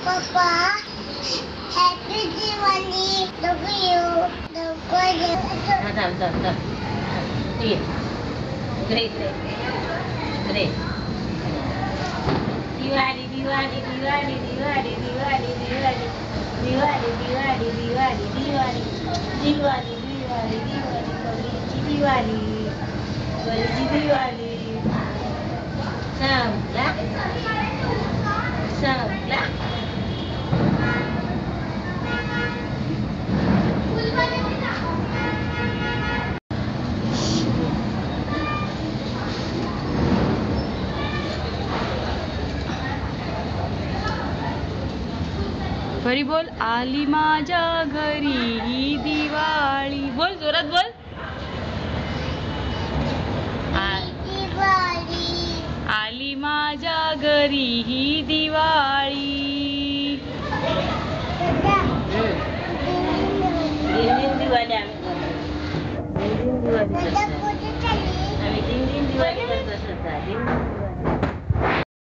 पप्पा happy Diwali love you Diwali Diwali Diwali Diwali Diwali Diwali Diwali Diwali Diwali Diwali Diwali Diwali Diwali Diwali Diwali Diwali संपला संपला घरी बोल आली माझ्या घरी ही दिवाळी बोल जोरात बोल आली माझ्या घरी ही दिवाळी दिवाळी आम्ही